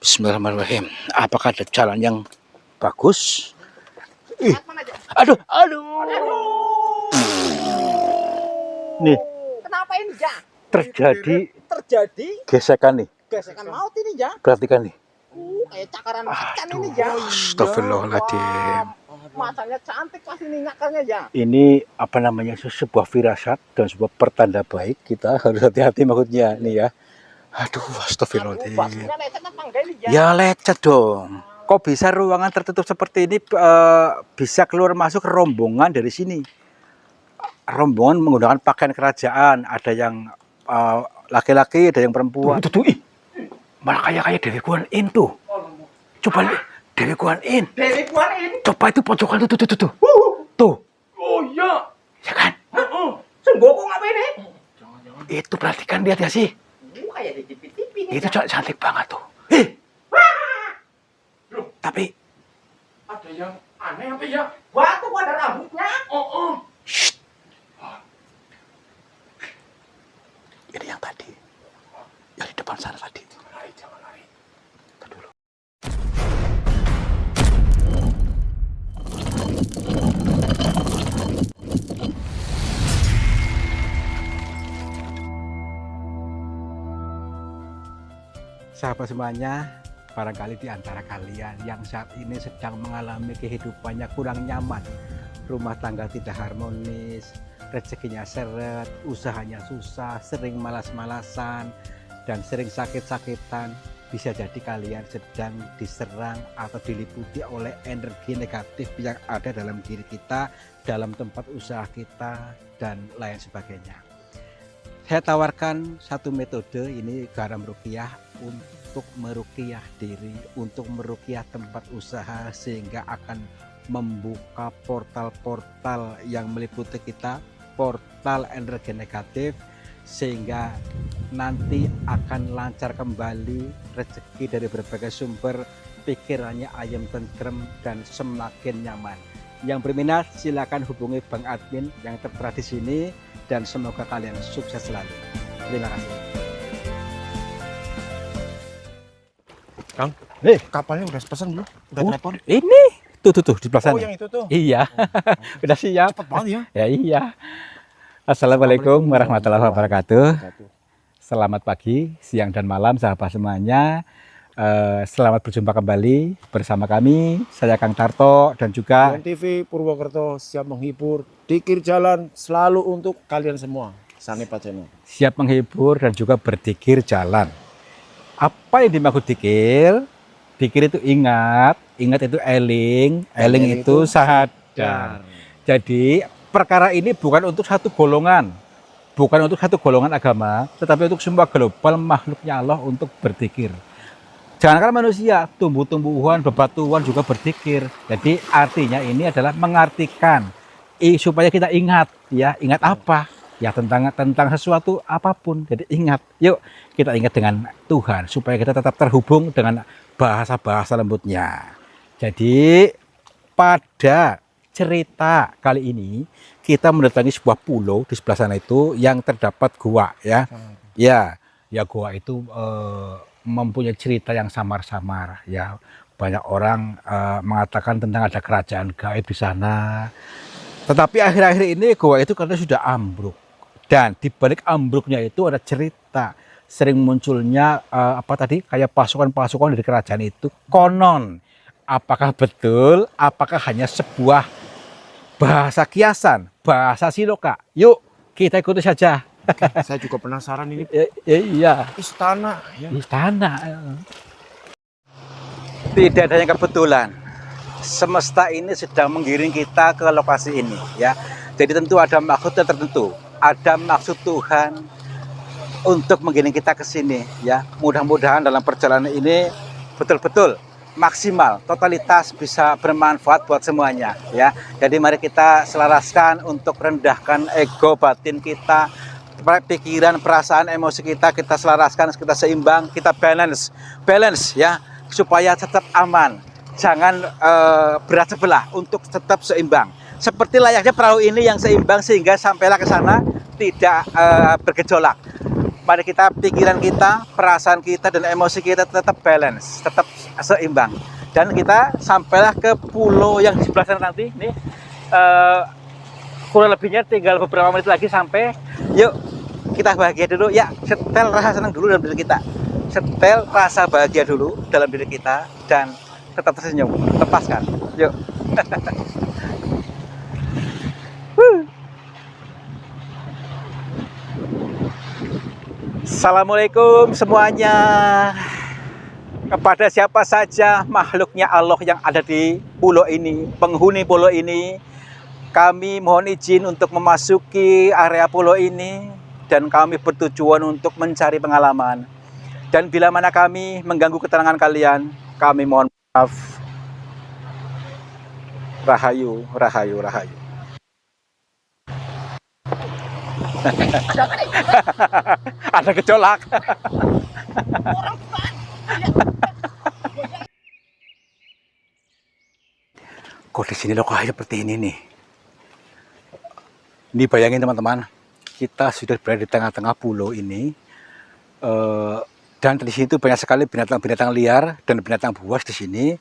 Bismillahirrahmanirrahim. Apakah ada jalan yang bagus? Aduh, aduh. Nih, Kenapa ini, Ja? terjadi gesekan nih. Gesekan maut ini, Ja. Perhatikan nih. Kayak cakaran ikan ini, Ja. Astagfirullahaladzim. Masanya cantik pasti ini nyakarnya, Ja. Ini apa namanya, sebuah firasat dan sebuah pertanda baik. Kita harus hati-hati maksudnya nih ya. Aduh, astagfirullahaladzim. Basuhnya lecet apa enggak ini, Ja? Ya lecet dong. Kok bisa ruangan tertutup seperti ini bisa keluar masuk rombongan dari sini? Rombongan menggunakan pakaian kerajaan, ada yang laki-laki, ada yang perempuan. Tuh, malah kayak Dewi Guan In tuh. Coba lihat Dewi Guan In. Dewi Guan In. Coba itu pojokan tuh. Tuh. Oh iya. Ya kan? Senggoko ngapain ini? Itu perhatikan, lihat ya sih. Kayak di TV-TV nih. Itu cantik banget tuh. Tapi Ada yang aneh apa ya? Wah, tuh ada rambutnya. shh. Ini yang tadi. Yang di depan sana tadi. Jangan lari. Kita dulu. Sahabat semuanya, barangkali di antara kalian yang saat ini sedang mengalami kehidupannya kurang nyaman, rumah tangga tidak harmonis, rezekinya seret, usahanya susah, sering malas-malasan, dan sering sakit-sakitan, bisa jadi kalian sedang diserang atau diliputi oleh energi negatif yang ada dalam diri kita, dalam tempat usaha kita, dan lain sebagainya. Saya tawarkan satu metode, ini garam ruqyah, untuk meruqyah diri, untuk meruqyah tempat usaha, sehingga akan membuka portal-portal yang meliputi kita, portal energi negatif, sehingga nanti akan lancar kembali rezeki dari berbagai sumber, pikirannya ayam tentrem dan semakin nyaman. Yang berminat silakan hubungi Bang Admin yang tertera di sini, dan semoga kalian sukses selalu. Terima kasih. Kang, kapalnya udah pesan belum? Udah telepon? Ini tuh di sebelah sana. Oh, yang itu tuh. Iya, udah siap. Cepet banget ya. Ya iya. Assalamualaikum warahmatullahi wabarakatuh. Selamat pagi, siang dan malam sahabat semuanya. Selamat berjumpa kembali bersama kami, saya Kang Tarto dan juga TV Purwokerto siap menghibur, dikir jalan selalu untuk kalian semua. Sanepa Channel. siap menghibur dan juga berdikir jalan. Apa yang dimaksud dikir? Dikir itu ingat itu eling itu sadar. Jadi perkara ini bukan untuk satu golongan, bukan untuk satu golongan agama, tetapi untuk semua global makhluknya Allah untuk berdikir. Jangankan manusia, tumbuh-tumbuhan, bebatuan juga berzikir. Jadi artinya ini adalah mengartikan supaya kita ingat, ya ingat apa? Ya tentang sesuatu apapun. Jadi ingat, yuk kita ingat dengan Tuhan supaya kita tetap terhubung dengan bahasa-bahasa lembutnya. Jadi pada cerita kali ini kita mendatangi sebuah pulau di sebelah sana itu yang terdapat gua, ya. Ya gua itu mempunyai cerita yang samar-samar, ya. Banyak orang mengatakan tentang ada kerajaan gaib di sana. Tetapi akhir-akhir ini gua itu katanya sudah ambruk, dan di balik ambruknya itu ada cerita. Sering munculnya kayak pasukan-pasukan dari kerajaan itu. Konon, apakah betul? Apakah hanya sebuah bahasa kiasan, bahasa siloka? Yuk kita ikuti saja. Saya juga penasaran ini. Iya. Istana. Ya. Istana. Tidak ada yang kebetulan. Semesta ini sedang menggiring kita ke lokasi ini, ya. Jadi tentu ada maksudnya tertentu. Ada maksud Tuhan untuk menggiring kita ke sini, ya. Mudah-mudahan dalam perjalanan ini betul-betul maksimal, totalitas bisa bermanfaat buat semuanya, ya. Jadi mari kita selaraskan untuk rendahkan ego batin kita, pikiran, perasaan, emosi kita selaraskan, kita seimbang, kita balance ya, supaya tetap aman. Jangan berat sebelah, untuk tetap seimbang. Seperti layaknya perahu ini yang seimbang sehingga sampailah ke sana tidak bergejolak. mari kita pikiran kita, perasaan kita dan emosi kita tetap balance, tetap seimbang. Dan kita sampailah ke pulau yang di sebelah sana nanti. Nih kurang lebihnya tinggal beberapa menit lagi sampai. Yuk kita bahagia dulu ya, setel rasa senang dulu dalam diri kita, setel rasa bahagia dulu dalam diri kita, dan tetap tersenyum, lepaskan. Yuk. Assalamualaikum semuanya. Kepada siapa saja makhluknya Allah yang ada di pulau ini, penghuni pulau ini, kami mohon izin untuk memasuki area pulau ini, dan kami bertujuan untuk mencari pengalaman. Dan bila mana kami mengganggu ketenangan kalian, kami mohon maaf. Rahayu, rahayu, rahayu. Ada gejolak. Kok di sini lokasinya seperti ini nih? Ini bayangin teman-teman, kita sudah berada di tengah-tengah pulau ini, dan di sini tuh banyak sekali binatang-binatang liar dan binatang buas di sini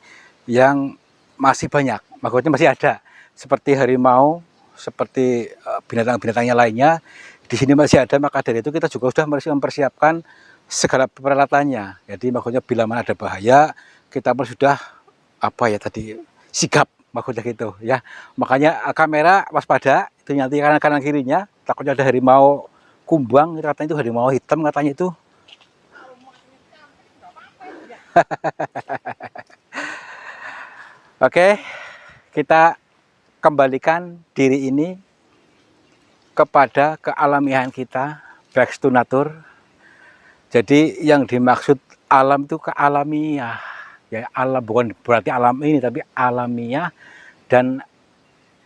yang masih banyak, maksudnya masih ada, seperti harimau, seperti binatang-binatangnya lainnya. Di sini masih ada, maka dari itu kita juga sudah mempersiapkan segala peralatannya. Jadi maksudnya bila mana ada bahaya, kita pun sudah sigap, maksudnya gitu ya. Makanya kamera waspada, itu nanti kanan kirinya takutnya ada harimau kumbang, katanya itu harimau hitam katanya itu. Oke, kita kembalikan diri ini kepada kealamiahan kita, back to nature. Jadi yang dimaksud alam itu kealamiah, ya alam bukan berarti alam ini, tapi alamiah, dan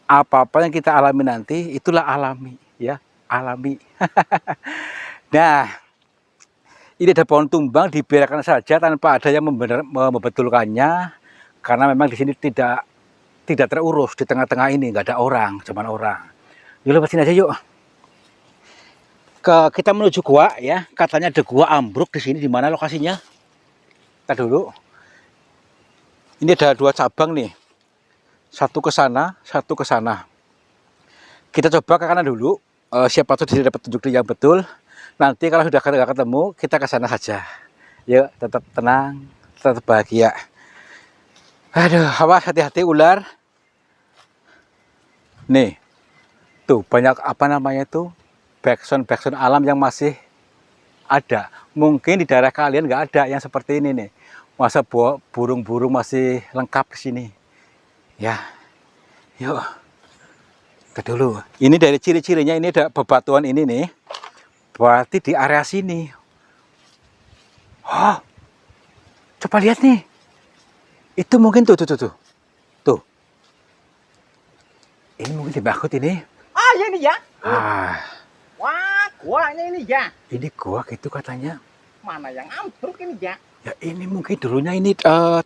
apa-apa yang kita alami nanti itulah alami, ya alami. Nah, ini ada pohon tumbang, dibiarkan saja tanpa ada yang membetulkannya, karena memang di sini tidak terurus, di tengah-tengah ini nggak ada orang, cuman orang. Yuk lewat sini aja yuk. Kita menuju gua ya, katanya ada gua ambruk di sini. Di mana lokasinya? Kita dulu. Ini ada 2 cabang nih, satu ke sana, satu ke sana. Kita coba ke kanan dulu. Siapa tahu di sini dapat petunjuk yang betul. Nanti kalau sudah nggak ketemu, kita ke sana saja. Yuk, tetap tenang, tetap bahagia. Aduh, awas, hati-hati ular. Nih, tuh banyak backsound alam yang masih ada. Mungkin di daerah kalian nggak ada yang seperti ini nih. Masa burung-burung masih lengkap di sini. Ya, yuk. Kita dulu. Ini dari ciri-cirinya, ini ada bebatuan ini nih. Berarti di area sini. Oh, coba lihat nih. Itu mungkin tuh. Tuh. Ini mungkin dimaksud ini. Ah, ya ini ya. Wah, Guanya ini ya. ini gua gitu katanya. Mana yang ambruk ini ya? Ya ini mungkin dulunya ini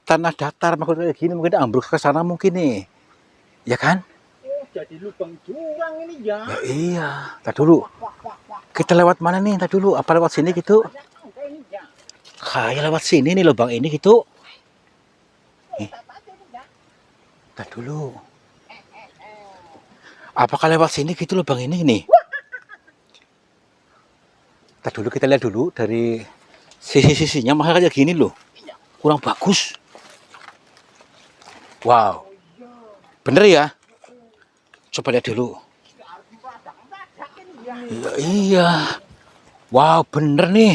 tanah datar, maksudnya gini, mungkin ambruk ke sana mungkin nih. Ya kan? Oh, jadi lubang jurang ini ya. Ya iya. Tar dulu. Kita lewat mana nih? Tar dulu. Apa lewat sini gitu? Ini ya. Kayak lewat sini nih lubang ini gitu. Tar dulu. Apakah lewat sini gitu lubang ini nih? Tar dulu, kita lihat dulu dari sisi-sisinya, masa kayak gini loh. Kurang bagus. Wow. Bener ya? Coba lihat dulu. Iya. Wow, bener nih.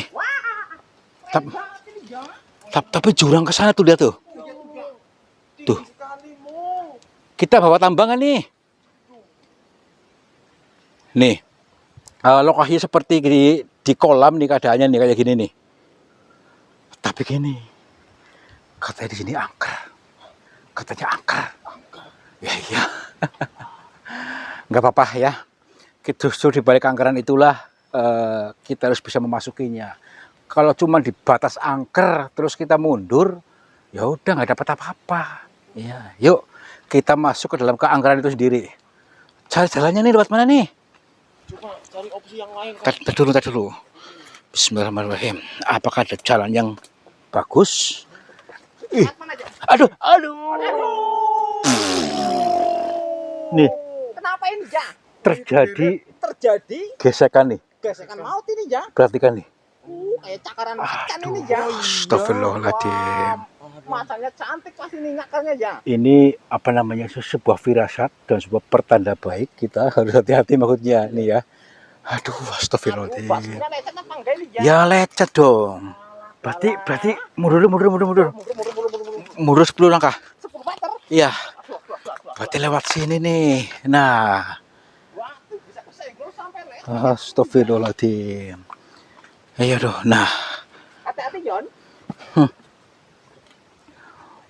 Tapi jurang ke sana tuh, lihat tuh. Tuh. Kita bawa tambangan nih. Nih. Lokasinya seperti di kolam nih keadaannya nih, kayak gini nih. Tapi gini. Katanya di sini angker. Katanya angker. Ya iya. Nggak apa-apa ya. Justru di balik angkeran itulah kita harus bisa memasukinya. Kalau cuma di batas angker terus kita mundur, ya udah nggak dapat apa-apa. Ya, yuk kita masuk ke dalam keangkeran itu sendiri. Cari jalannya nih, lewat mana nih? Coba cari opsi yang lain. Tar dulu. Bismillahirrahmanirrahim. Apakah ada jalan yang bagus? Ih, aduh, nih Kenapa ini, Ja? terjadi Terjadi gesekan nih. gesekan maut ini, Ja. Perhatikan nih. Kayak cakaran macan ini, Ja. Astagfirullahaladzim. Matanya cantik pasti ini nyakarnya, Ja. Ini apa namanya, sebuah firasat dan sebuah pertanda baik. Kita harus hati-hati maksudnya nih ya. Aduh, astagfirullahaladzim. Basuhnya lecet apa enggak ini, Ja? Ya lecet dong. Berarti mundur. Mundur 10 langkah. 10 meter. Iya. Berarti lewat sini nih. Nah, Wah, bisa kesenggol sampai lecet. astagfirullahaladzim. Ayo dong. Nah, Hati-hati, Jon.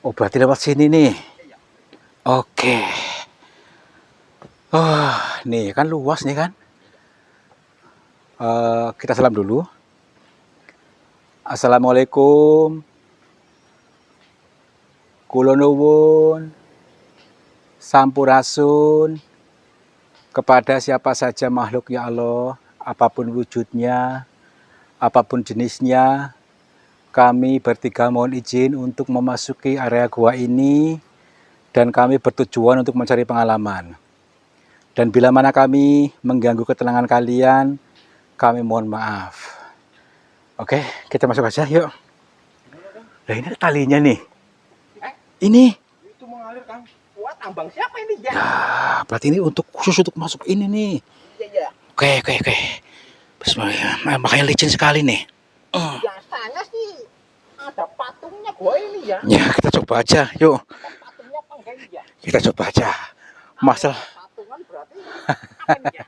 oh berarti lewat sini nih. Oke. Oh, nih kan luas nih kan. Kita salam dulu. Assalamualaikum. Kula nuwun sampurasun kepada siapa saja makhluk ya Allah, apapun wujudnya, apapun jenisnya. Kami bertiga mohon izin untuk memasuki area gua ini dan kami bertujuan untuk mencari pengalaman. Dan bila mana kami mengganggu ketenangan kalian, kami mohon maaf. Oke, kita masuk aja yuk. Nah ini talinya nih. Ini. Itu mengalir, Kang. Wah, tambang siapa ini, Ja? Ya, berarti ini untuk khusus untuk masuk ini nih. Iya. Oke. Bismillah. Makanya licin sekali nih. Biasanya sih ada patungnya gua ini, ya. Ya, kita coba aja. Yuk, Patungnya apa enggak ini, Ja? kita coba aja. Masalah Patungan berarti apa ini, Ja?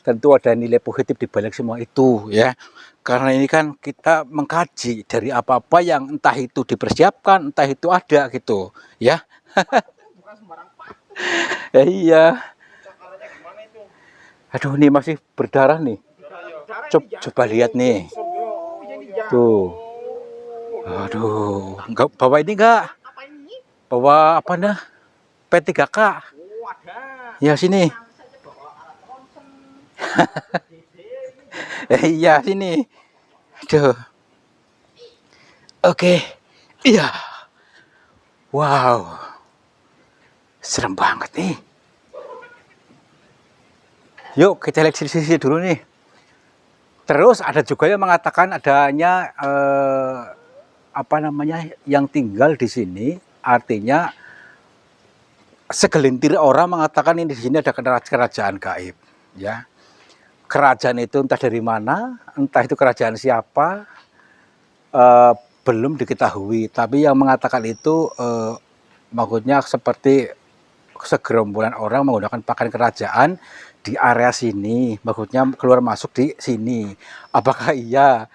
tentu ada nilai positif di balik semua itu ya. Karena ini kan kita mengkaji dari apa-apa yang entah itu dipersiapkan, entah itu ada gitu, ya. Bukan sembarang patung. Iya. Cakarannya gimana itu? Aduh, ini masih berdarah nih. Darah Coba, ini, Ja. coba lihat nih. Oh, ini, Ja. Tuh. Aduh, enggak bawa ini enggak? Apa ini? Bawa apa nah? P3K. Oh, ada. Ya sini. Saja bawa alat ronsen. Iya sini. Aduh. Oke. Iya. Wow. Serem banget nih. Yuk kita lihat sisi dulu nih. Terus ada juga yang mengatakan adanya apa namanya yang tinggal di sini, artinya segelintir orang mengatakan ini di sini ada kerajaan gaib, ya. Kerajaan itu entah dari mana, entah itu kerajaan siapa, belum diketahui. Tapi yang mengatakan itu maksudnya seperti segerombolan orang menggunakan pakaian kerajaan di area sini, maksudnya keluar masuk di sini. Apakah iya?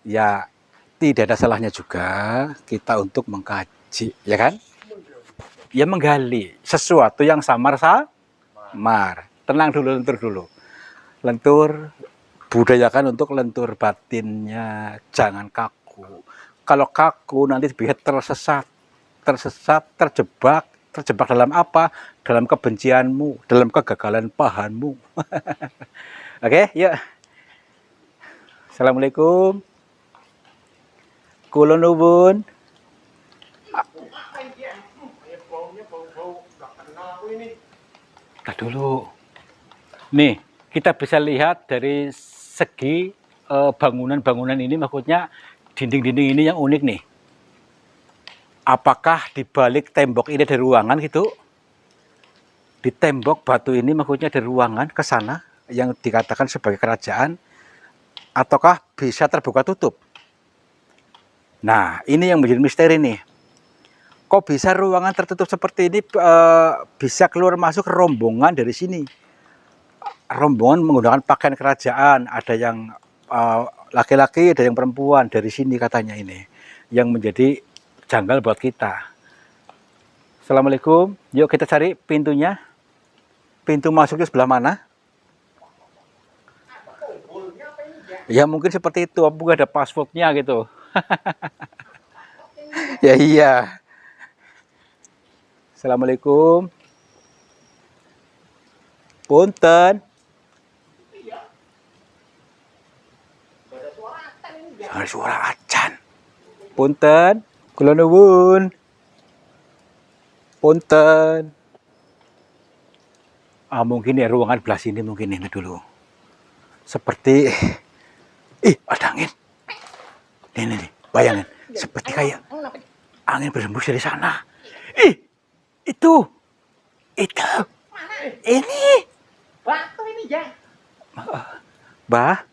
Ya tidak ada salahnya juga kita untuk mengkaji, ya kan? Ya menggali sesuatu yang samar. Tenang dulu, lentur dulu. Lentur, budayakan untuk lentur batinnya, jangan kaku. Kalau kaku nanti bisa tersesat, terjebak dalam apa? Dalam kebencianmu, dalam kegagalan pahanmu. Oke, yuk. Assalamualaikum. Kula nuwun. Nah dulu. Nih, kita bisa lihat dari segi bangunan-bangunan ini, maksudnya dinding-dinding ini yang unik nih. Apakah di balik tembok ini ada ruangan gitu? Di tembok batu ini maksudnya ada ruangan ke sana yang dikatakan sebagai kerajaan, ataukah bisa terbuka tutup? Nah, ini yang menjadi misteri nih. Kok bisa ruangan tertutup seperti ini bisa keluar masuk rombongan dari sini? Rombongan menggunakan pakaian kerajaan, ada yang laki-laki, ada yang perempuan dari sini katanya ini, yang menjadi janggal buat kita. Assalamualaikum, yuk kita cari pintunya. Pintu masuknya sebelah mana? Ya mungkin seperti itu, apa ada passwordnya gitu. Ya iya. Assalamualaikum. Punten. dengar suara ajan. Punten, kula nuwun. Punten. Mungkin ya ruangan belah sini mungkin ini dulu. Seperti ada angin. Nih, bayangin. Seperti kayak angin berhembus dari sana. Itu. Ini. Batu ini ya. Bah.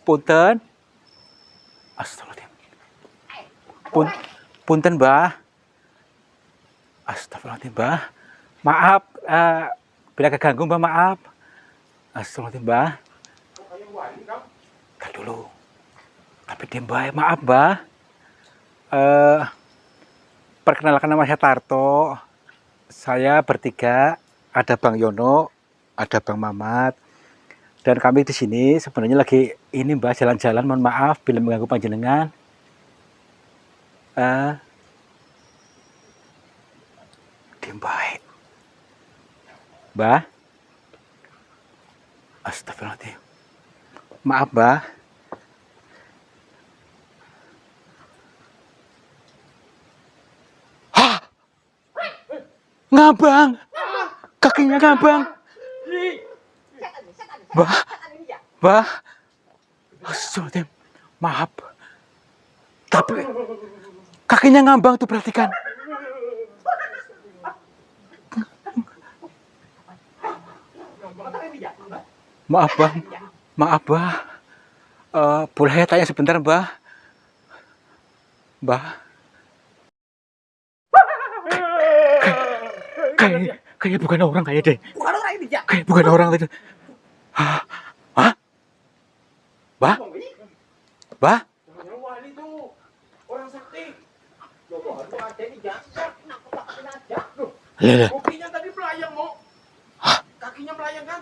Punten. Astagfirullahaladzim. Punten, Bah. Astagfirullahaladzim, Bah. Maaf, bila keganggu, Mbah, maaf. Astagfirullahaladzim, Bah. Ntar dulu. Tapi dia baik, maaf, Bah. Perkenalkan nama saya Tarto. Saya bertiga, ada Bang Yono, ada Bang Mamat, dan kami di sini sebenarnya lagi ini Mbah jalan-jalan. Mohon maaf bila mengganggu panjenengan. Dia baik, Mbah. Astagfirullahaladzim. Maaf, Mbah. Ngabang, kakinya ngabang. Bah, astagfirullahaladzim, maaf. Tapi kakinya ngambang tuh, perhatikan. Maaf, Bang. Maaf, Bah. Boleh saya tanya sebentar, Mbah? Mbah. Kayak bukan orang kayak deh. Bukan orang ini ya. Kayak bukan orang itu. Hah? Bah? Bah? Jangan wali tuh. Orang sakti. Loh, ada ini ya. Loh. Kakinya tadi melayang, Mo. Kakinya melayang kan?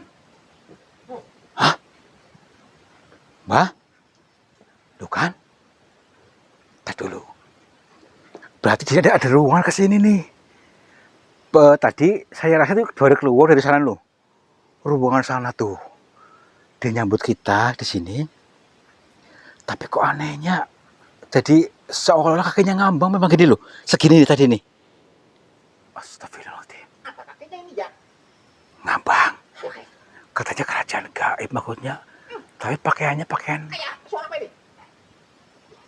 Bah? Tuh kan? Tadi dulu. Berarti dia ada ruangan ke sini nih. Tadi saya rasa tuh baru keluar dari sana loh. Ruangan sana tuh. Dia nyambut kita di sini. Tapi kok anehnya. Jadi seolah-olah kakinya ngambang memang gini loh. Segini nih tadi nih. Astagfirullahaladzim. Apa kakinya ini ya? Ngambang. Katanya kerajaan gaib maksudnya. Tapi pakaiannya pakaian. Kayak suara apa ini?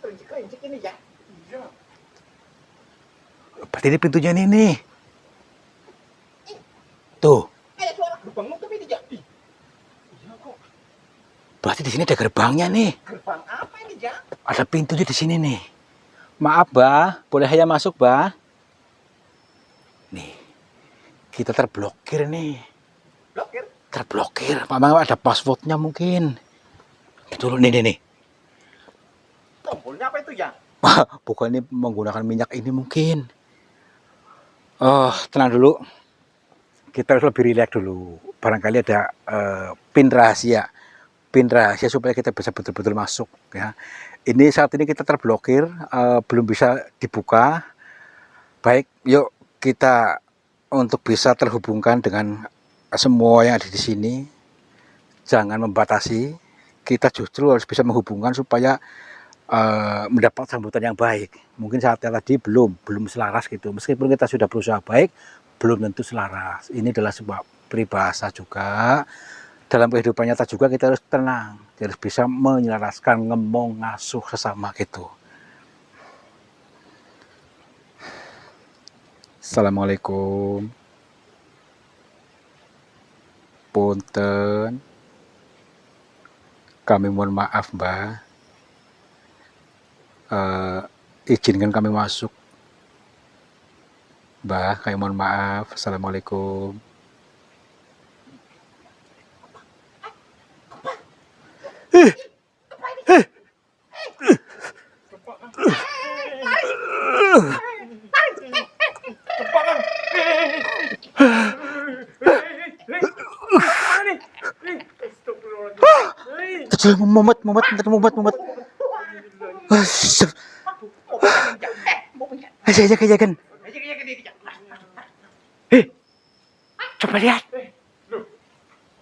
Kerincik ini ya. Iya. Berarti ini pintunya ini nih. Tuh. Kayak suara gerbang nutup ini ya. Iya kok. Berarti di sini ada gerbangnya nih. Gerbang apa ini ya? Ada pintunya di sini nih. Maaf, Bah. Boleh saya masuk, Bah? Nih. Kita terblokir nih. Blokir. Terblokir. Memang ada passwordnya mungkin. Betul nih. Tombolnya apa itu ya? Bukan ini menggunakan minyak ini mungkin. Tenang dulu. Kita harus lebih rileks dulu. Barangkali ada pin rahasia supaya kita bisa betul-betul masuk ya. Ini saat ini kita terblokir, belum bisa dibuka. Baik, yuk kita untuk bisa terhubungkan dengan semua yang ada di sini. Jangan membatasi. Kita justru harus bisa menghubungkan supaya mendapat sambutan yang baik. Mungkin saatnya tadi belum selaras gitu. Meskipun kita sudah berusaha baik, belum tentu selaras. Ini adalah sebuah peribahasa juga. Dalam kehidupan nyata juga kita harus tenang. Kita harus bisa menyelaraskan, ngomong, ngasuh sesama gitu. Assalamualaikum. Punten. Kami mohon maaf, Mbah. Izinkan kami masuk. Mbah, kami mohon maaf. Assalamualaikum. Mumet. Aja kan. Coba lihat.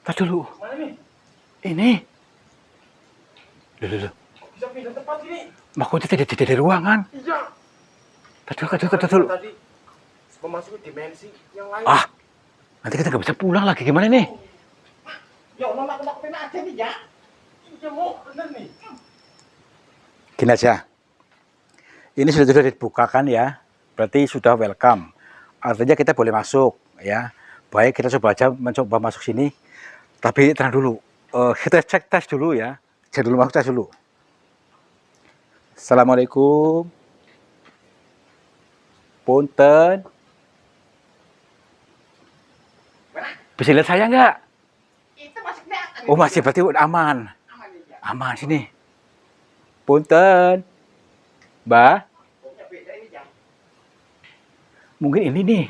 Tadi dulu. Ini. Loh. di tempat ini. Maksudnya tidak di ruangan. Iya. Tadi dulu. Tadi memasuki dimensi yang lain. Ah, nanti kita nggak bisa pulang lagi. Gimana nih? Ya Allah, aku aja nih ya. Iya mau bener nih. Gini aja. Ini sudah dibukakan ya. Berarti sudah welcome. Artinya kita boleh masuk ya. Baik, kita coba aja mencoba masuk sini. Tapi tenang dulu. Kita cek tes dulu ya. Cek dulu, masuk tes dulu. Assalamualaikum. Punten. Bisa lihat saya nggak? Itu masih kelihatan. Oh masih, berarti udah aman. Aman nih ya. Aman sini. Punten. Mbak, Pokoknya beda ini ya. mungkin ini nih.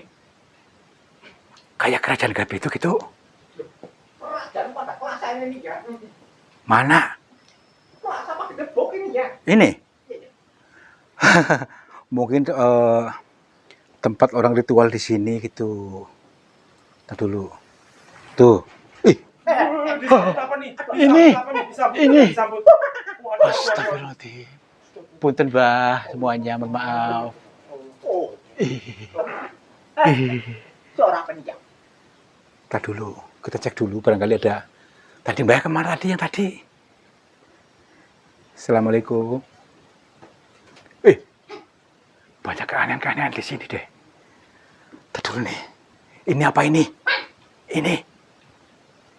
Kayak kerajaan Gabi itu gitu. Kerajaan pada kelasan ini ya. Mana? Wah, sama gedebok ini ya. Ini? Iya. Mungkin tempat orang ritual di sini gitu. Nah dulu. Tuh. Ih, Disambut apa nih? Ini. Disambut apa nih? Disambut, Ini. disambut. astagfirullahaladzim. Punten Mbah, semuanya mohon maaf. Oh, Ih. suara apa nih ya? Tar dulu, kita cek dulu barangkali ada. Tadi Mbah kemana tadi yang tadi? Assalamualaikum. Banyak keanehan-keanehan di sini deh. Tar dulu nih. Ini apa ini? Ini.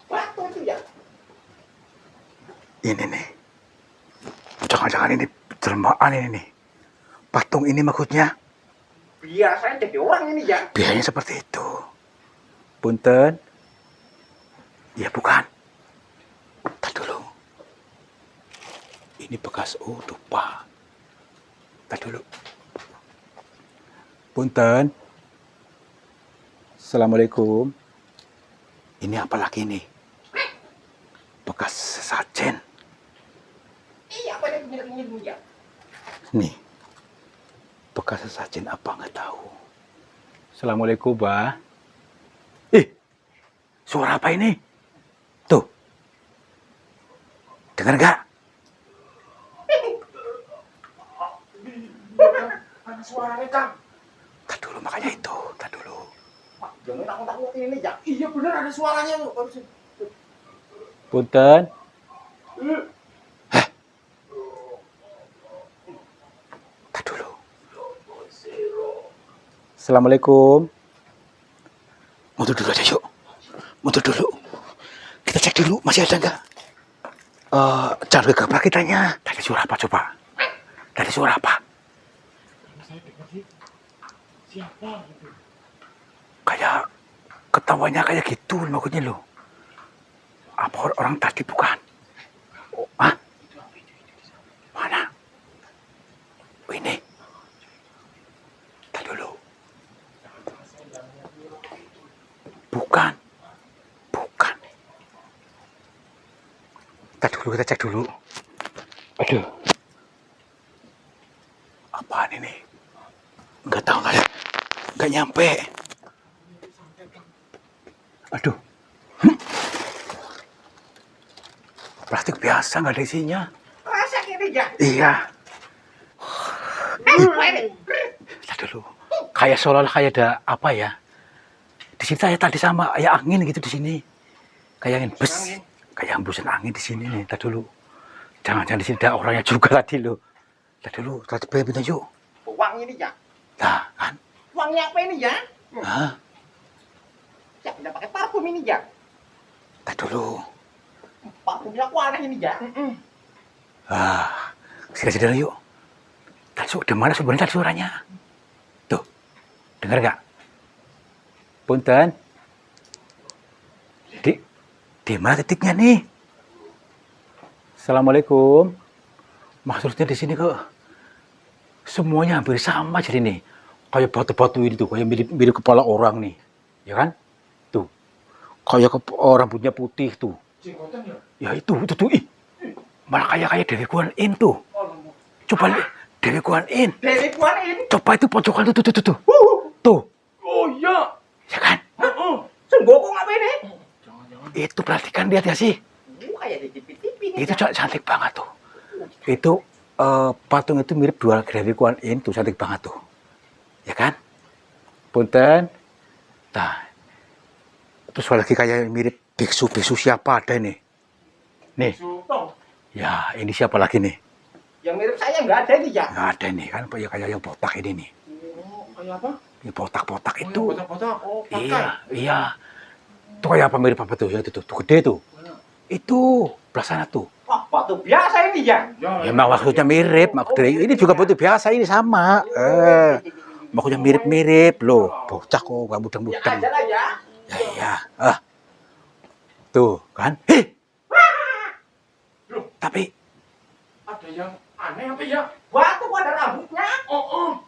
Batu itu ya. Ini nih. Jangan-jangan ini jelmaan ini nih. Patung ini maksudnya. Biasanya jadi orang ini ya. Biayanya seperti itu. Punten. Ya bukan. Tar dulu. Ini bekas dupa. Tar dulu. Punten. Assalamualaikum. Ini apa lagi nih? Bekas sesajen. Iya, apa yang ingin ya? Nih. Bekas sesajen apa nggak tahu. Assalamualaikum, Mbah. Suara apa ini? Tuh. Dengar nggak? Ada suaranya, Kang. Tar dulu makanya itu. Tar dulu. Pak, jangan takut-takut ini ya. Iya bener ada suaranya loh. Punten. Tar dulu. Assalamualaikum. Mundur dulu aja yuk. Mundur dulu. Kita cek dulu masih ada nggak? Jangan gegabah kitanya. Tadi suara apa coba? Tadi suara apa? Siapa itu? Kayak ketawanya kayak gitu maksudnya loh. Apa orang tadi bukan? Oh, ah? Mana? Oh, ini. Tadi dulu. Bukan. Bukan. Tadi dulu, kita cek dulu. Aduh. Apaan ini? Nggak tahu nggak ya? Nggak nyampe. Aduh. Plastik biasa nggak ada isinya. Rasa ini ya. Iya. Apa ini? Lihat dulu. Kayak seolah-olah kayak ada apa ya? Di sini saya tadi sama kayak angin gitu di sini. Kayak angin bes. Kayak hembusan angin di sini nih. Lihat dulu. Jangan-jangan di sini ada orangnya juga tadi loh. Lihat dulu. Tadi pintu yuk. Wangi ini ya. Nah kan. Wangi apa ini ya? Hah? Ya, tidak pakai parfum ini ya. Lihat dulu. Parfumnya aku aneh ini ya. Ah, sini yuk. Tadi di mana sebenarnya tadi suaranya? Tuh, dengar nggak? Punten. Di mana titiknya nih? Assalamualaikum. Maksudnya di sini kok semuanya hampir sama jadi nih. Kayak batu-batu ini tuh, kayak mirip kepala orang nih, ya kan? Tuh, kayak rambutnya putih tuh. Jenggotan ya? Ya itu tuh, ih. Malah kayak Dewi Kuan Yin tuh. Coba lihat, Dewi Kuan Yin. Dewi Kuan Yin. Coba itu pojokan tuh. Tuh, Oh iya. ya kan? Senggokong apa ini? Itu perhatikan lihat ya sih. Kayak di TV-TV nih. Itu ya. cantik banget tuh. Itu patung itu mirip dua Dewi Kuan Yin tuh, cantik banget tuh. Ya kan? Punten. Nah, terus lagi kayak mirip biksu siapa ada nih? Nih. Sultan. Ya, ini siapa lagi nih? Yang mirip saya nggak ada nih ya. Nggak ada nih kan, ya kayak yang botak ini nih. Oh, kayak apa? Ini botak-botak Oh, itu. yang kotak-kotak. Oh, pakai. Iya, iya. Tuh kayak apa mirip apa tuh? Ya itu tuh gede tuh. Mana? Itu belah sana tuh. Wah, batu biasa ini ya. Ya maksudnya mirip, maksudnya ini juga batu biasa, ini sama. Maksudnya mirip-mirip loh. Bocah kok nggak Ya mudeng-mudeng. aja lah ya. Ya iya. Tuh kan. Heh. Loh, Tapi ada yang aneh apa ya? Batu ada rambutnya. Oh.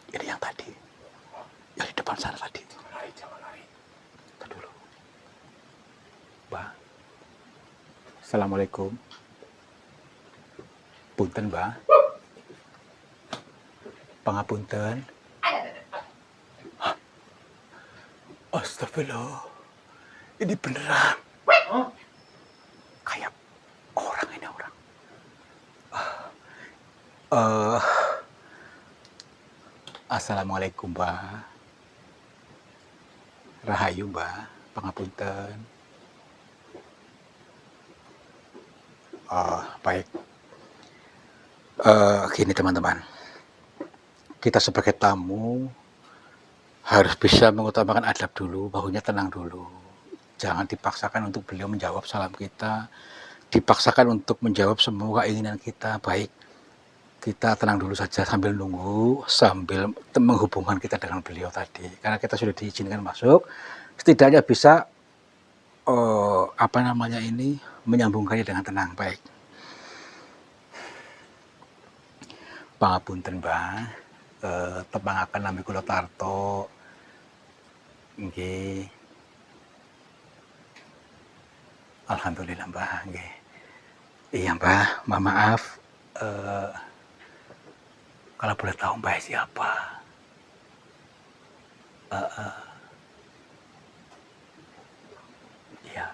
ini yang tadi. Yang di depan sana tadi. Jangan lari. Tunggu dulu. Mbak. Assalamualaikum. Punten, Mbak. Pangapunten. Astagfirullah. Ini beneran. Oh, Kayak orang ini orang. Eh, Assalamualaikum, Mbak. Rahayu, Mbak. Pangapunten. Baik. Gini teman-teman. Kita sebagai tamu harus bisa mengutamakan adab dulu, bahunya tenang dulu. Jangan dipaksakan untuk beliau menjawab salam kita, dipaksakan untuk menjawab semua keinginan kita. Baik, kita tenang dulu saja sambil nunggu, sambil menghubungkan kita dengan beliau tadi. Karena kita sudah diizinkan masuk, setidaknya bisa menyambungkannya dengan tenang. Baik. Pangapunten, Mbah. Tepangaken nami kula Tarto. Nggih. Alhamdulillah, Mbah, nggih. Iya, Mbah, maaf. Kalau boleh tahu Mbah siapa? Iya.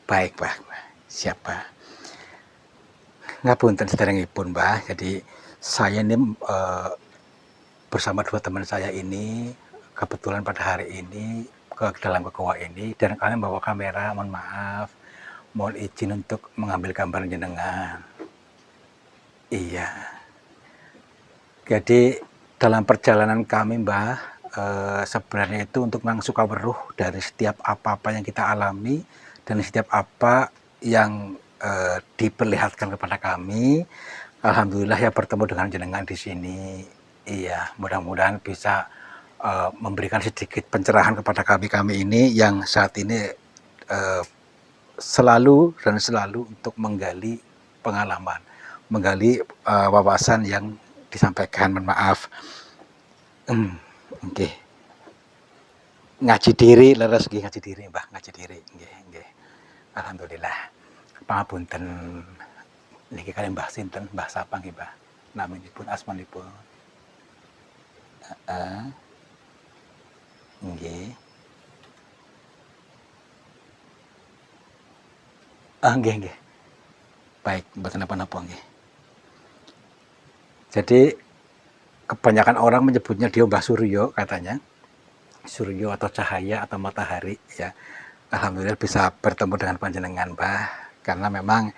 Baik, Mbah. Siapa? Ngapunten sederengipun, Mbah. Jadi saya ini bersama dua teman saya ini kebetulan pada hari ini ke dalam goa ini dan kalian bawa kamera. Mohon maaf, mohon izin untuk mengambil gambar jenengan. Iya. Jadi dalam perjalanan kami, Mbah, sebenarnya itu untuk mangsuka weruh dari setiap apa-apa yang kita alami dan setiap apa yang diperlihatkan kepada kami. Alhamdulillah ya bertemu dengan jenengan di sini. Iya, mudah-mudahan bisa memberikan sedikit pencerahan kepada kami ini yang saat ini selalu untuk menggali pengalaman, menggali wawasan yang disampaikan. Mohon maaf. Nggih. Ngaji diri leres nggih, ngaji diri, Mbah, ngaji diri. Nggih. Alhamdulillah. Pangapunten. Niki kalian Mbah sinten? Mbah sapa nggih, Mbah? Naminipun, asmanipun. Nggih. Nggih. Baik, mboten napa-napa nggih. Jadi kebanyakan orang menyebutnya dia Mbah Suryo katanya. Suryo atau cahaya atau matahari ya. Alhamdulillah bisa bertemu dengan panjenengan, Mbah, karena memang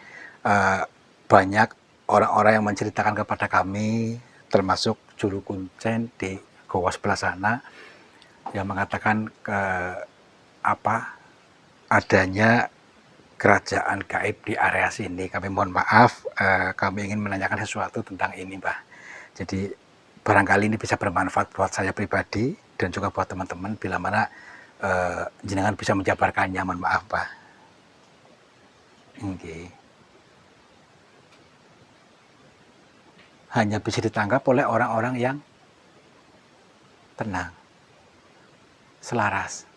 banyak orang-orang yang menceritakan kepada kami, termasuk juru kuncen di goa sebelah sana, yang mengatakan adanya kerajaan gaib di area sini. Kami mohon maaf, kami ingin menanyakan sesuatu tentang ini, Mbah. Jadi barangkali ini bisa bermanfaat buat saya pribadi dan juga buat teman-teman bila mana jenengan bisa menjabarkannya. Mohon maaf, Pak. Okay. Hanya bisa ditangkap oleh orang-orang yang tenang, selaras.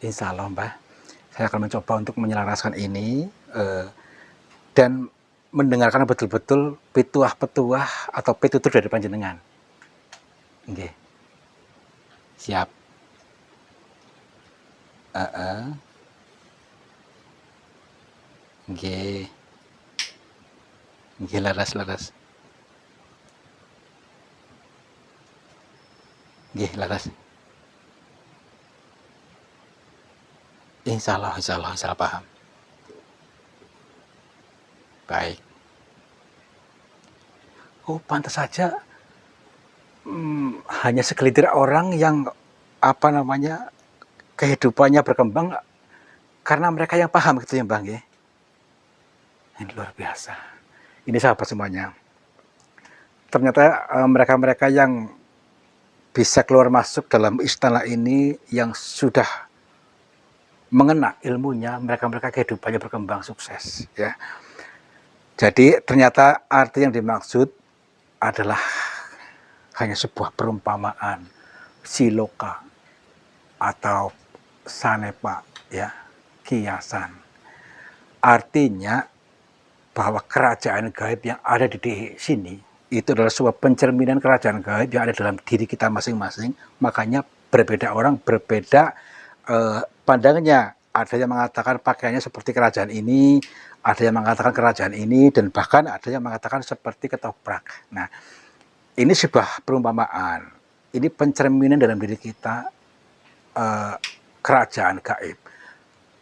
Insya Allah, Mbah, saya akan mencoba untuk menyelaraskan ini dan mendengarkan betul-betul petuah-petuah atau pitutur dari panjenengan. Okay. Siap. Nggih. Nggih, laras. Nggih, laras. Insyaallah paham. Baik. Oh, pantas saja hanya segelintir orang yang apa namanya kehidupannya berkembang karena mereka yang paham gitu ya Bang ya. Ini luar biasa. Ini sahabat semuanya. Ternyata mereka-mereka yang bisa keluar masuk dalam istana ini yang sudah mengena ilmunya, mereka-mereka kehidupannya berkembang sukses ya. Jadi ternyata arti yang dimaksud adalah hanya sebuah perumpamaan, siloka atau sanepa ya, kiasan. Artinya bahwa kerajaan gaib yang ada di sini itu adalah sebuah pencerminan kerajaan gaib yang ada dalam diri kita masing-masing. Makanya berbeda orang, berbeda pandangannya. Ada yang mengatakan pakaiannya seperti kerajaan ini, ada yang mengatakan kerajaan ini, dan bahkan ada yang mengatakan seperti ketoprak. Nah, ini sebuah perumpamaan. Ini pencerminan dalam diri kita kerajaan gaib.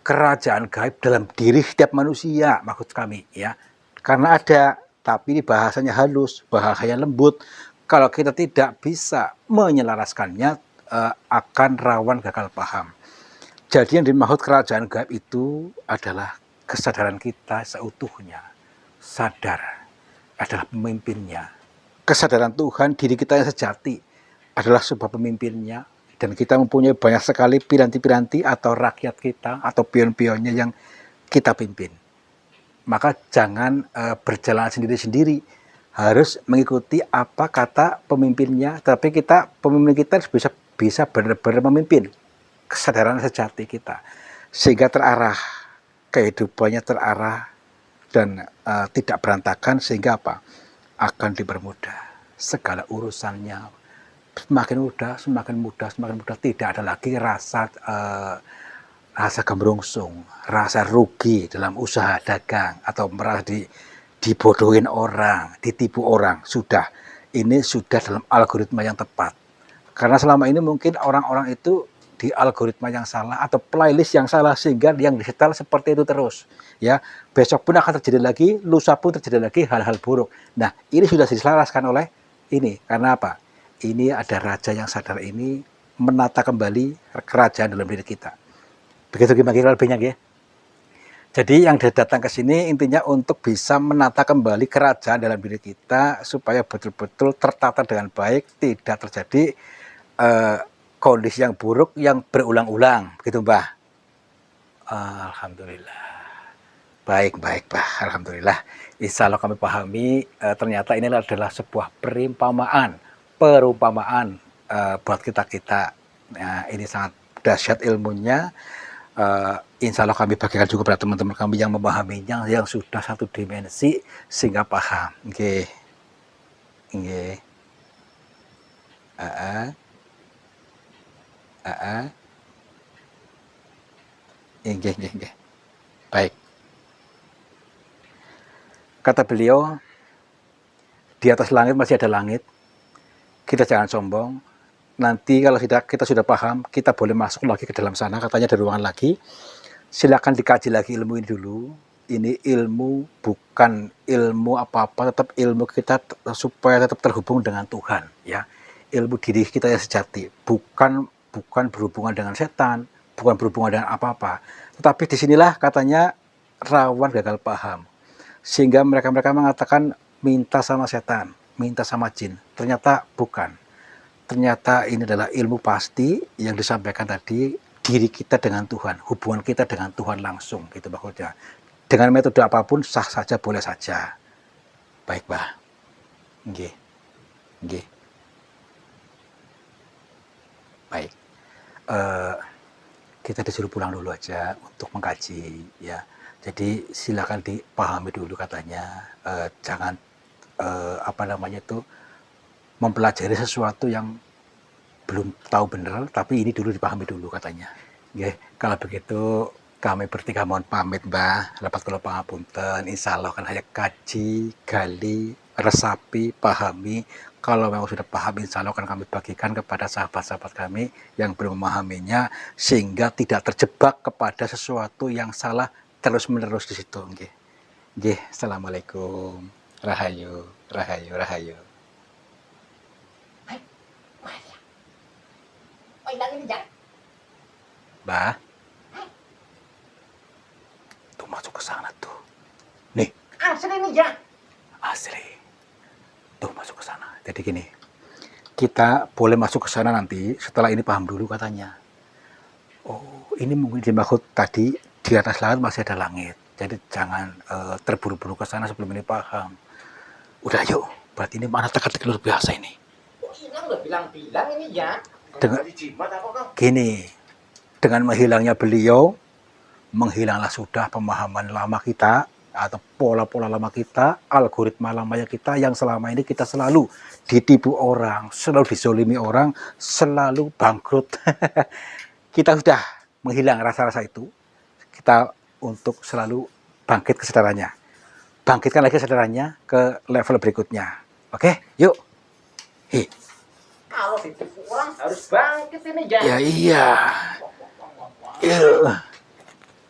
Kerajaan gaib dalam diri setiap manusia, maksud kami ya. Karena ada, tapi ini bahasanya halus, bahasanya lembut. Kalau kita tidak bisa menyelaraskannya, akan rawan gagal paham. Jadi yang dimaksud kerajaan gaib itu adalah kesadaran kita seutuhnya. Sadar adalah pemimpinnya. Kesadaran Tuhan diri kita yang sejati adalah sebuah pemimpinnya. Dan kita mempunyai banyak sekali piranti-piranti atau rakyat kita atau pion-pionnya yang kita pimpin. Maka jangan berjalan sendiri-sendiri. Harus mengikuti apa kata pemimpinnya. Tapi pemimpin kita bisa benar-benar memimpin kesadaran sejati kita, sehingga terarah, kehidupannya terarah dan tidak berantakan, sehingga apa? Akan dipermudah segala urusannya, semakin mudah, tidak ada lagi rasa gemrongsung, rasa rugi dalam usaha dagang atau merasa dibodohin orang, ditipu orang. Ini sudah dalam algoritma yang tepat. Karena selama ini mungkin orang-orang itu di algoritma yang salah atau playlist yang salah, sehingga yang disetel seperti itu terus ya. Besok pun akan terjadi lagi, lusa pun terjadi lagi hal-hal buruk. Nah, ini sudah diselaraskan oleh ini. Karena apa? Ini ada raja yang sadar ini menata kembali kerajaan dalam diri kita. Begitu kira-kira lebihnya ya. Jadi yang datang ke sini intinya untuk bisa menata kembali kerajaan dalam diri kita supaya betul-betul tertata dengan baik, tidak terjadi kondisi yang buruk yang berulang-ulang, begitu Mbah. Alhamdulillah. Baik Mbah, alhamdulillah. Insya Allah kami pahami, ternyata ini adalah sebuah perumpamaan buat kita. Nah, ini sangat dahsyat ilmunya. Insya Allah kami bagikan juga pada teman-teman kami yang memahaminya, yang sudah satu dimensi sehingga paham. Nggih. Nggih. Baik. Kata beliau, di atas langit masih ada langit. Kita jangan sombong. Nanti kalau kita sudah paham, kita boleh masuk lagi ke dalam sana, katanya ada ruangan lagi. Silakan dikaji lagi ilmu ini dulu. Ini ilmu bukan ilmu apa-apa, tetap ilmu kita supaya tetap terhubung dengan Tuhan, ya. Ilmu diri kita yang sejati, bukan berhubungan dengan setan, bukan berhubungan dengan apa-apa. Tetapi disinilah katanya rawan gagal paham. Sehingga mereka mengatakan minta sama setan, minta sama jin. Ternyata bukan. Ternyata ini adalah ilmu pasti yang disampaikan tadi, diri kita dengan Tuhan, hubungan kita dengan Tuhan langsung, gitu maksudnya. Dengan metode apapun sah saja, boleh saja. Baik, Mbah. Nggih. Baik. Kita disuruh pulang dulu aja untuk mengkaji, ya. Jadi silakan dipahami dulu katanya. Jangan mempelajari sesuatu yang belum tahu benar, tapi ini dulu dipahami dulu katanya. Nggih, kalau begitu Kami bertiga mohon pamit, Mbah. Lepas kula pangapunten, insyaallah kan hayang kaji, gali, resapi, pahami. Kalau memang sudah paham, insyaallah akan kami bagikan kepada sahabat-sahabat kami yang belum memahaminya, sehingga tidak terjebak kepada sesuatu yang salah terus-menerus di situ. Nggih. Nggih, assalamualaikum. Rahayu, rahayu, rahayu. Oh, hilang ini jangan. Mbah. Tuh masuk ke sana tuh. Nih, Asli ini jangan. asli. Tuh masuk ke sana. Jadi gini, kita boleh masuk ke sana nanti setelah ini paham dulu katanya. Oh, ini mungkin dimaksud tadi di atas langit masih ada langit. Jadi jangan terburu-buru ke sana sebelum ini paham. Udah yuk, berarti ini mana teka-teki luar biasa ini. Kok hilang udah bilang-bilang ini ya? Dengan Jimat apa kau? gini, dengan menghilangnya beliau, menghilanglah sudah pemahaman lama kita atau pola-pola lama kita, algoritma lamanya kita yang selama ini kita selalu ditipu orang, selalu dizolimi orang, selalu bangkrut. Kita sudah menghilang rasa-rasa itu. Kita untuk selalu bangkit kesadarannya. Bangkitkan lagi kesadarannya ke level berikutnya. Oke, yuk. Hi. Kalau ditipu orang harus bangkit ini jangan. Ya iya. Yuk.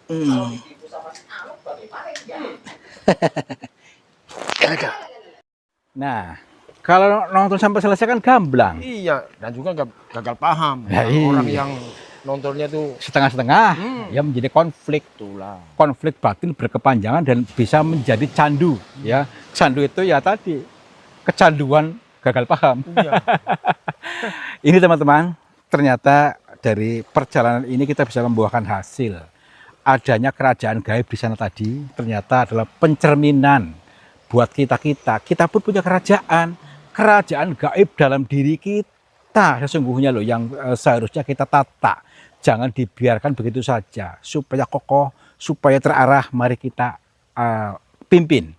Kalau ditipu sama anak bagaimana ini jangan? Ada. Nah, kalau nonton sampai selesai kan gamblang. Iya, dan juga gagal paham. Ya, iya. Orang yang nontonnya tuh Setengah-setengah, ya menjadi konflik. itulah. Konflik batin berkepanjangan dan bisa menjadi candu. Ya, candu itu ya tadi kecanduan gagal paham. Iya. Ini teman-teman, ternyata dari perjalanan ini kita bisa membuahkan hasil. Adanya kerajaan gaib di sana tadi ternyata adalah pencerminan buat kita-kita. Kita pun punya kerajaan gaib dalam diri kita sesungguhnya loh, yang seharusnya kita tata. Jangan dibiarkan begitu saja, supaya kokoh, supaya terarah. Mari kita pimpin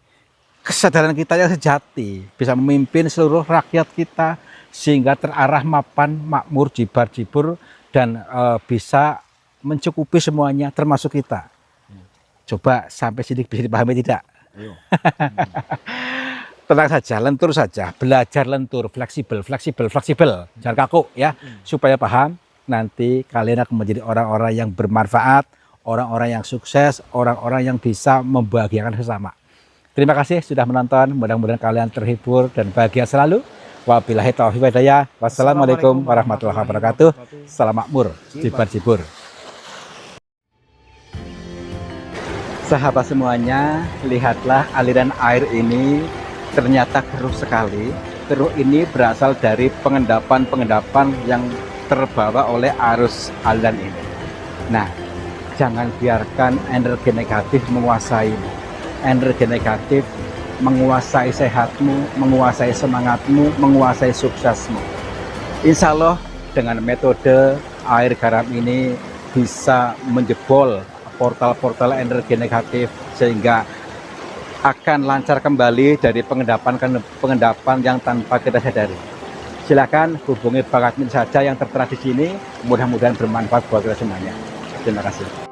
kesadaran kita yang sejati, bisa memimpin seluruh rakyat kita sehingga terarah, mapan, makmur, jibar-jibur, dan bisa mencukupi semuanya termasuk kita. Coba sampai sini bisa dipahami tidak? Tenang saja, lentur saja, belajar lentur, fleksibel, jangan kaku ya, supaya paham. Nanti kalian akan menjadi orang-orang yang bermanfaat, orang-orang yang sukses, orang-orang yang bisa membahagiakan sesama. Terima kasih sudah menonton, mudah-mudahan kalian terhibur dan bahagia selalu. Wabillahi taufiq wal hidayah. Wassalamualaikum warahmatullahi wabarakatuh. Salam makmur, jibar-jibur. Sahabat semuanya, lihatlah aliran air ini ternyata keruh sekali. Keruh ini berasal dari pengendapan-pengendapan yang terbawa oleh arus aliran ini. Nah, jangan biarkan energi negatif menguasaimu. Energi negatif menguasai sehatmu, menguasai semangatmu, menguasai suksesmu. Insya Allah dengan metode air garam ini bisa menjebol portal-portal energi negatif sehingga akan lancar kembali dari pengendapan yang tanpa kita sadari. Silakan hubungi Bang Admin saja yang tertera di sini. Mudah-mudahan bermanfaat buat kita semuanya. Terima kasih.